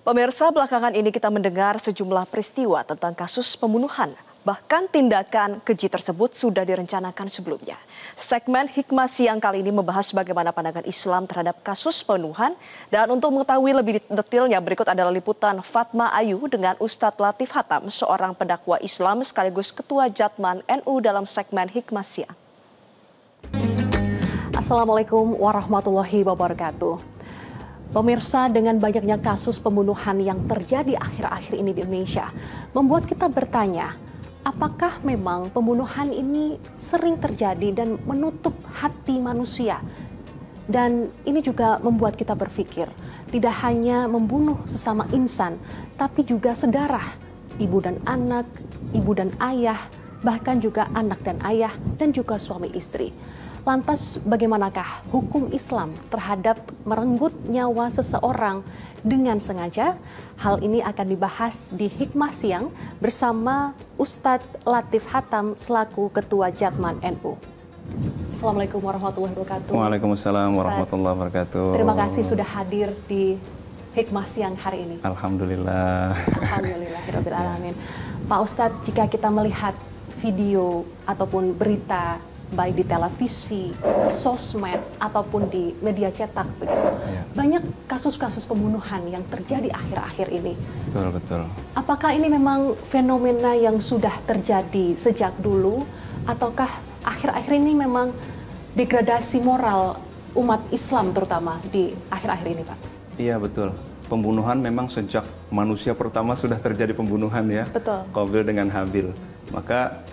Pemirsa, belakangan ini kita mendengar sejumlah peristiwa tentang kasus pembunuhan. Bahkan tindakan keji tersebut sudah direncanakan sebelumnya. Segmen Hikmah Siang kali ini membahas bagaimana pandangan Islam terhadap kasus pembunuhan. Dan untuk mengetahui lebih detailnya, berikut adalah liputan Fatma Ayu dengan Ustadz Latif Hatam, seorang pendakwa Islam sekaligus Ketua Jatman NU dalam segmen Hikmah Siang. Assalamualaikum warahmatullahi wabarakatuh. Pemirsa, dengan banyaknya kasus pembunuhan yang terjadi akhir-akhir ini di Indonesia, membuat kita bertanya, apakah memang pembunuhan ini sering terjadi dan menutup hati manusia? Dan ini juga membuat kita berpikir, tidak hanya membunuh sesama insan, tapi juga sedarah, ibu dan anak, ibu dan ayah, bahkan juga anak dan ayah, dan juga suami istri. Lantas bagaimanakah hukum Islam terhadap merenggut nyawa seseorang dengan sengaja? Hal ini akan dibahas di Hikmah Siang bersama Ustadz Latif Hatam selaku Ketua Jatman NU. Assalamualaikum warahmatullahi wabarakatuh. Waalaikumsalam warahmatullahi wabarakatuh. Terima kasih sudah hadir di Hikmah Siang hari ini. Alhamdulillah. Alhamdulillahirabbil alamin. Pak Ustadz, jika kita melihat video ataupun berita baik di televisi, sosmed, ataupun di media cetak, begitu. Ya. Banyak kasus-kasus pembunuhan yang terjadi akhir-akhir ini. Betul. Apakah ini memang fenomena yang sudah terjadi sejak dulu, ataukah akhir-akhir ini memang degradasi moral umat Islam terutama di akhir-akhir ini, Pak? Iya, betul. Pembunuhan memang sejak manusia pertama sudah terjadi pembunuhan ya. Betul. Qabil dengan Habil. Maka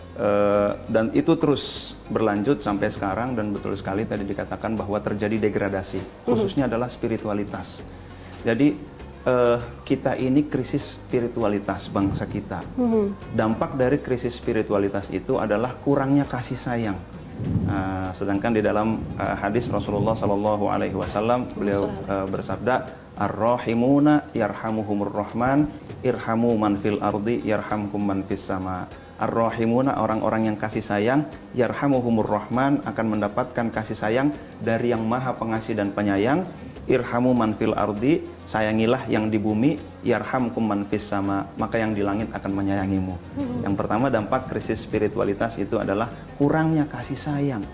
dan itu terus berlanjut sampai sekarang, dan betul sekali tadi dikatakan bahwa terjadi degradasi, khususnya adalah spiritualitas. Jadi kita ini krisis spiritualitas bangsa kita. Dampak dari krisis spiritualitas itu adalah kurangnya kasih sayang. Sedangkan di dalam hadis Rasulullah SAW beliau bersabda, Ar-Rahimuna yarhamuhumur Rahman, irhamu man fil ardi yarhamkum man fis sama. Ar-Rahimuna, orang-orang yang kasih sayang, yarhamuhumur Rahman, akan mendapatkan kasih sayang dari yang maha pengasih dan penyayang. Irhamu man fil ardi, sayangilah yang di bumi, yarhamkum man fis sama, maka yang di langit akan menyayangimu. Yang pertama, dampak krisis spiritualitas itu adalah kurangnya kasih sayang.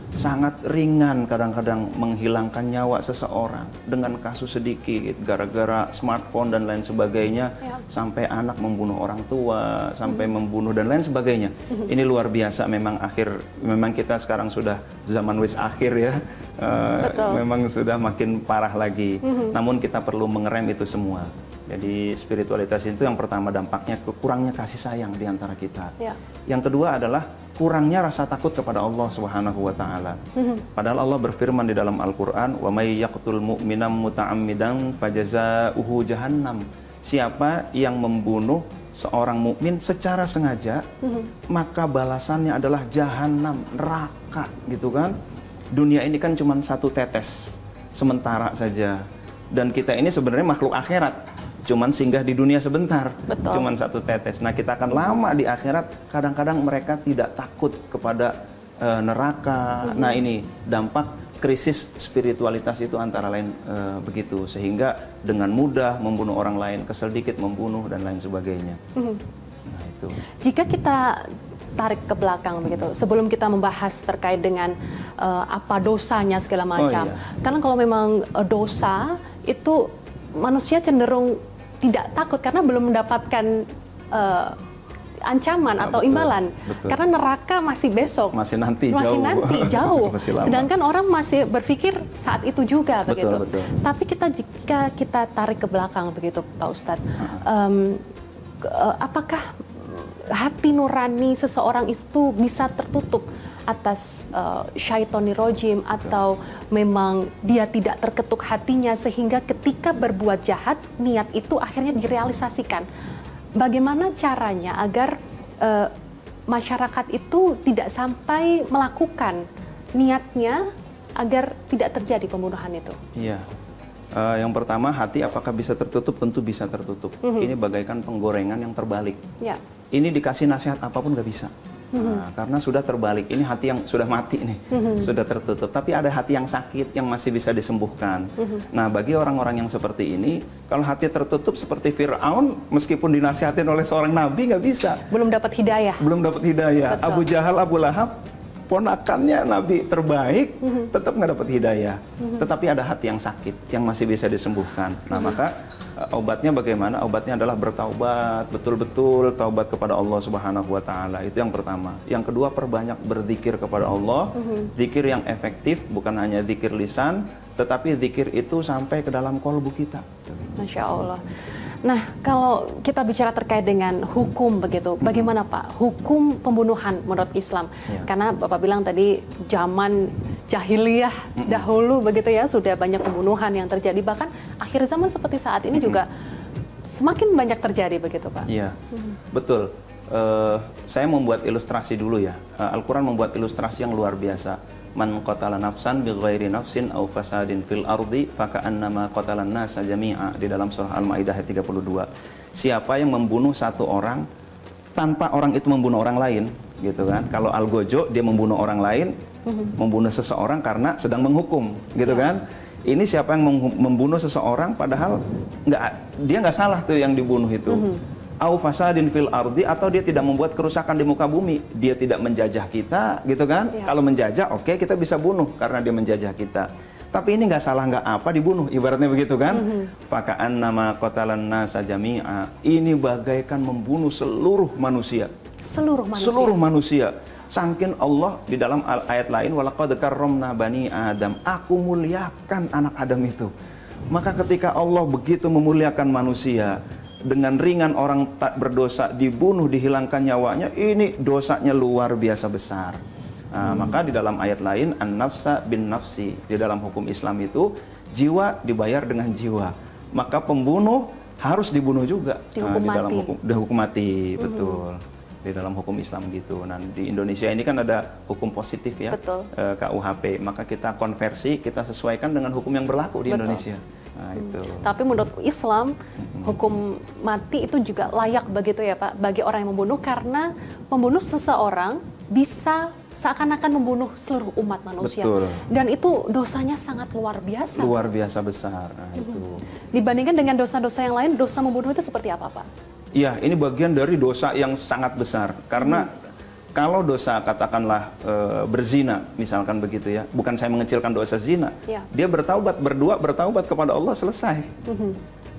Sangat ringan kadang-kadang menghilangkan nyawa seseorang dengan kasus sedikit gara-gara smartphone dan lain sebagainya, sampai anak membunuh orang tua, sampai membunuh dan lain sebagainya. Ini luar biasa. Memang kita sekarang sudah zaman wis akhir ya. Memang sudah makin parah lagi. Namun kita perlu mengerem itu semua. Jadi spiritualitas itu yang pertama dampaknya kurangnya kasih sayang di antara kita. Yang kedua adalah kurangnya rasa takut kepada Allah Subhanahu wa taala. Padahal Allah berfirman di dalam Al-Qur'an, "Wa may yaqtul mu'mina muta'ammidan fajazaohu jahannam." Siapa yang membunuh seorang mukmin secara sengaja, maka balasannya adalah jahanam, neraka, gitu kan. Dunia ini kan cuma satu tetes sementara saja. Dan kita ini sebenarnya makhluk akhirat. Cuman singgah di dunia sebentar, cuman satu tetes. Nah, kita akan lama di akhirat. Kadang-kadang mereka tidak takut kepada neraka. Nah, ini dampak krisis spiritualitas itu antara lain begitu. Sehingga dengan mudah membunuh orang lain, kesel dikit membunuh dan lain sebagainya. Nah, itu. Jika kita tarik ke belakang begitu, sebelum kita membahas terkait dengan apa dosanya segala macam. Karena kalau memang dosa itu manusia cenderung tidak takut karena belum mendapatkan ancaman atau imbalan. Karena neraka masih besok, masih nanti jauh. Sedangkan orang masih berpikir saat itu juga begitu. Tapi jika kita tarik ke belakang begitu, Pak Ustadz, apakah hati nurani seseorang itu bisa tertutup atas syaitoni rojim, atau memang dia tidak terketuk hatinya sehingga ketika berbuat jahat niat itu akhirnya direalisasikan? Bagaimana caranya agar masyarakat itu tidak sampai melakukan niatnya agar tidak terjadi pembunuhan itu? Iya. Yang pertama, hati apakah bisa tertutup? Tentu bisa tertutup. Ini bagaikan penggorengan yang terbalik. Ini dikasih nasihat apapun nggak bisa. Karena sudah terbalik, ini hati yang sudah mati nih, sudah tertutup. Tapi ada hati yang sakit yang masih bisa disembuhkan. Nah, bagi orang-orang yang seperti ini, kalau hati tertutup seperti Fir'aun, meskipun dinasihatin oleh seorang nabi, nggak bisa. Belum dapat hidayah. Belum dapat hidayah. Betul. Abu Jahal, Abu Lahab, ponakannya nabi terbaik, tetap nggak dapat hidayah. Tetapi ada hati yang sakit yang masih bisa disembuhkan. Nah, maka obatnya bagaimana? Obatnya adalah bertaubat, betul-betul taubat kepada Allah Subhanahu wa taala. Itu yang pertama. Yang kedua, perbanyak berzikir kepada Allah. Zikir yang efektif, bukan hanya zikir lisan, tetapi zikir itu sampai ke dalam kolbu kita. Masya Allah. Nah, kalau kita bicara terkait dengan hukum begitu, bagaimana Pak? Hukum pembunuhan menurut Islam? Karena Bapak bilang tadi zaman jahiliyah dahulu begitu ya, sudah banyak pembunuhan yang terjadi. Bahkan akhir zaman seperti saat ini juga semakin banyak terjadi begitu Pak? Iya, betul. Saya membuat ilustrasi dulu ya. Al-Quran membuat ilustrasi yang luar biasa. Man qatala nafsan bighairi nafsin aw fasadin fil ardi faka'annama qatalan nasa jami'a, di dalam surah Al-Maidah ayat 32. Siapa yang membunuh satu orang tanpa orang itu membunuh orang lain, gitu kan. Kalau Algojo dia membunuh orang lain, membunuh seseorang karena sedang menghukum, gitu kan. Ini siapa yang membunuh seseorang padahal dia nggak salah tuh yang dibunuh itu. Au fasadin fil ardi, atau dia tidak membuat kerusakan di muka bumi, dia tidak menjajah kita, gitu kan. Kalau menjajah, oke, kita bisa bunuh karena dia menjajah kita. Tapi ini nggak salah nggak apa dibunuh, ibaratnya begitu kan. Faka'annama qatalan nasa jami'a, ini bagaikan membunuh seluruh manusia. Seluruh manusia. Sangkin Allah di dalam ayat lain, walaqad karramna bani Adam, aku muliakan anak Adam itu. Maka ketika Allah begitu memuliakan manusia, dengan ringan orang tak berdosa dibunuh, dihilangkan nyawanya, ini dosanya luar biasa besar. Maka di dalam ayat lain, an-nafsa bin nafsi, di dalam hukum Islam itu jiwa dibayar dengan jiwa. Maka pembunuh harus dibunuh juga. Dihukum di mati. dalam hukum mati, betul. Di dalam hukum Islam gitu. Nah, di Indonesia ini kan ada hukum positif ya, KUHP. Maka kita konversi, kita sesuaikan dengan hukum yang berlaku di Indonesia. Nah, itu. Tapi menurut Islam, hukum mati itu juga layak begitu ya Pak, bagi orang yang membunuh, karena membunuh seseorang bisa seakan-akan membunuh seluruh umat manusia. Betul. Dan itu dosanya sangat luar biasa. Luar biasa besar. Nah, itu. Dibandingkan dengan dosa-dosa yang lain, dosa membunuh itu seperti apa Pak? Iya, ini bagian dari dosa yang sangat besar. Karena kalau dosa katakanlah berzina, misalkan begitu ya, bukan saya mengecilkan dosa zina, dia bertaubat, bertaubat kepada Allah, selesai.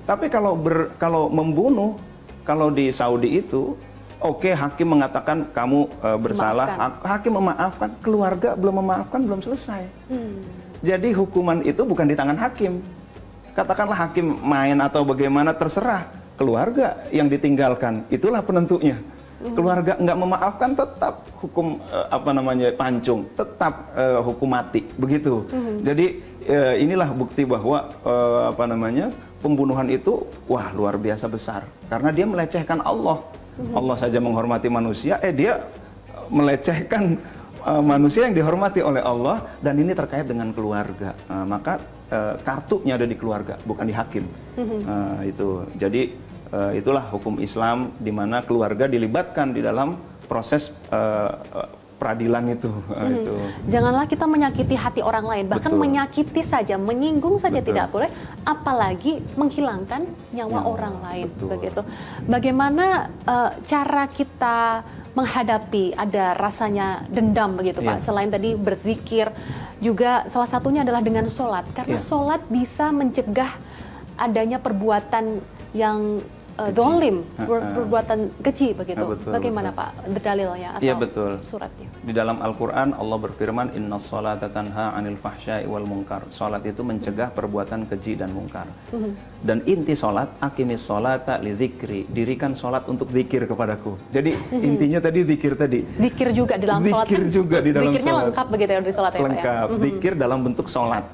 Tapi kalau membunuh, kalau di Saudi itu, oke, hakim mengatakan kamu bersalah, hakim memaafkan, keluarga belum memaafkan, belum selesai. Jadi hukuman itu bukan di tangan hakim. Katakanlah hakim main atau bagaimana, terserah. Keluarga yang ditinggalkan, itulah penentunya. Keluarga nggak memaafkan, tetap hukum pancung, tetap hukum mati, begitu. Jadi inilah bukti bahwa pembunuhan itu luar biasa besar, karena dia melecehkan Allah. Allah saja menghormati manusia, dia melecehkan manusia yang dihormati oleh Allah, dan ini terkait dengan keluarga. Maka kartunya ada di keluarga, bukan di hakim. Itu. Jadi itulah hukum Islam, di mana keluarga dilibatkan di dalam proses peradilan itu. Itu. Janganlah kita menyakiti hati orang lain, bahkan menyakiti saja, menyinggung saja tidak boleh, apalagi menghilangkan nyawa orang lain. Begitu. Bagaimana cara kita menghadapi ada rasanya dendam begitu Pak? Selain tadi berzikir, juga salah satunya adalah dengan sholat, karena sholat bisa mencegah adanya perbuatan yang dolim, perbuatan keji begitu. Bagaimana Pak dalilnya atau suratnya? Di dalam Al-Quran Allah berfirman, Inna sholata tanha anil fahsyai wal munkar. Sholat itu mencegah perbuatan keji dan mungkar. Dan inti sholat, aqimis sholata li dzikri, dirikan sholat untuk zikir kepadaku. Jadi intinya tadi zikir tadi. Zikir juga di dalam sholat. Zikir juga di dalam zikirnya sholat. Lengkap begitu ya di sholat ya Pak? Lengkap. Zikir dalam bentuk sholat.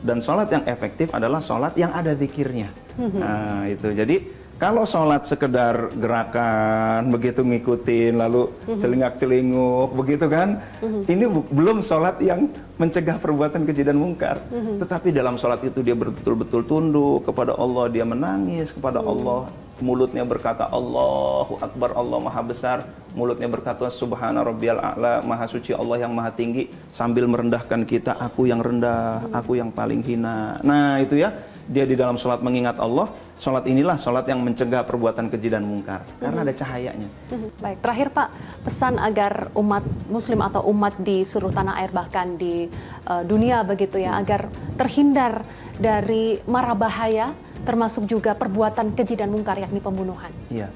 Dan sholat yang efektif adalah sholat yang ada zikirnya. Nah, itu. Jadi kalau sholat sekedar gerakan, begitu ngikutin, lalu celingak-celinguk, begitu kan, ini belum sholat yang mencegah perbuatan keji dan mungkar. Tetapi dalam sholat itu dia betul-betul tunduk kepada Allah, dia menangis kepada Allah, mulutnya berkata Allahu Akbar, Allah Maha Besar, mulutnya berkata Subhana Rabbiyal A'la, Maha Suci Allah yang Maha Tinggi, sambil merendahkan kita, aku yang rendah, aku yang paling hina. Nah itu ya, dia di dalam sholat mengingat Allah. Sholat inilah sholat yang mencegah perbuatan keji dan mungkar, karena ada cahayanya. Baik, terakhir Pak, pesan agar umat muslim atau umat di seluruh tanah air, bahkan di dunia begitu ya, agar terhindar dari mara bahaya, termasuk juga perbuatan keji dan mungkar, yakni pembunuhan. Iya,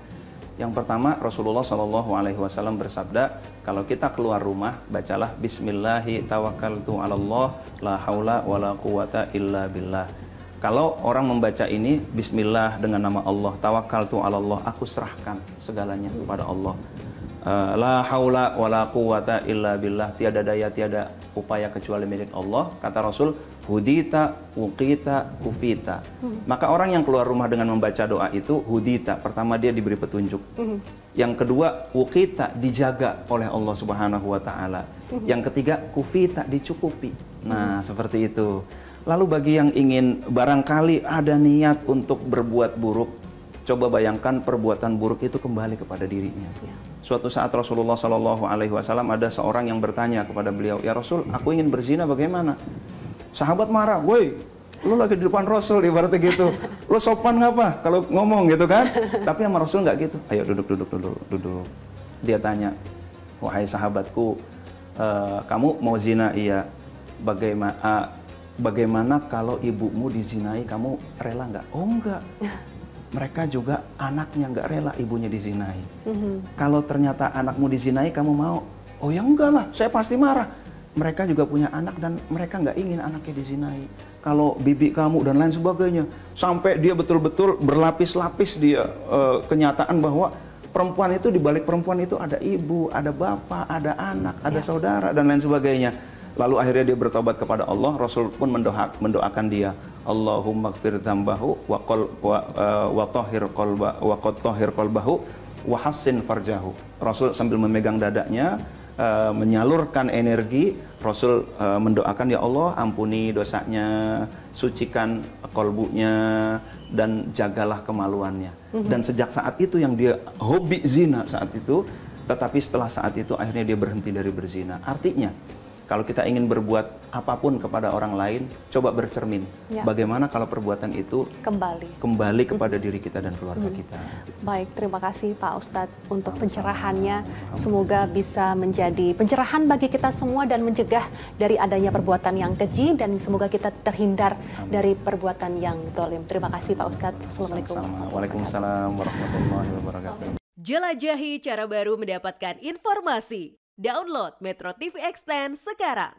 yang pertama Rasulullah SAW bersabda, kalau kita keluar rumah, bacalah Bismillahi tawakkaltu 'alallah, la haula wala quwata illa billah. Kalau orang membaca ini, Bismillah dengan nama Allah, tawakkaltu 'alallah, aku serahkan segalanya kepada Allah. La haula wala quwata illa billah, tiada daya, tiada upaya kecuali milik Allah. Kata Rasul, hudita, uqita, kufita. Maka orang yang keluar rumah dengan membaca doa itu, hudita, pertama dia diberi petunjuk. Yang kedua, uqita, dijaga oleh Allah Subhanahu wa taala. Yang ketiga, kufita, dicukupi. Nah, seperti itu. Lalu bagi yang ingin barangkali ada niat untuk berbuat buruk, coba bayangkan perbuatan buruk itu kembali kepada dirinya. Suatu saat Rasulullah SAW ada seorang yang bertanya kepada beliau, ya Rasul, aku ingin berzina, bagaimana? Sahabat marah, woi, lu lagi di depan Rasul, ibaratnya gitu. Lu sopan ngapa kalau ngomong gitu kan? Tapi sama Rasul nggak gitu. Ayo duduk. Dia tanya, wahai sahabatku, kamu mau zina? Iya. Bagaimana kalau ibumu dizinai, kamu rela nggak? Oh enggak. Mereka juga anaknya nggak rela ibunya dizinai. Kalau ternyata anakmu dizinai, kamu mau? Oh ya enggak lah, saya pasti marah. Mereka juga punya anak dan mereka nggak ingin anaknya dizinai. Kalau bibi kamu dan lain sebagainya. Sampai dia betul-betul berlapis-lapis dia kenyataan bahwa perempuan itu, di balik perempuan itu ada ibu, ada bapak, ada anak, ada saudara dan lain sebagainya. Lalu akhirnya dia bertobat kepada Allah. Rasul pun mendoakan dia, Allahumma gfir dzambahu wa tahhir qalbahu wa hassin farjahu. Rasul sambil memegang dadanya, menyalurkan energi, Rasul mendoakan, ya Allah ampuni dosanya, sucikan kolbunya, dan jagalah kemaluannya. Dan sejak saat itu yang dia hobi zina saat itu, tetapi setelah saat itu akhirnya dia berhenti dari berzina. Artinya, kalau kita ingin berbuat apapun kepada orang lain, coba bercermin. Bagaimana kalau perbuatan itu kembali kepada diri kita dan keluarga kita. Baik, terima kasih Pak Ustadz untuk pencerahannya. Semoga bisa menjadi pencerahan bagi kita semua dan mencegah dari adanya perbuatan yang keji, dan semoga kita terhindar dari perbuatan yang zalim. Terima kasih Pak Ustadz. Assalamualaikum. Waalaikumsalam warahmatullahi wabarakatuh. Jelajahi cara baru mendapatkan informasi. Download Metro TV Extend sekarang.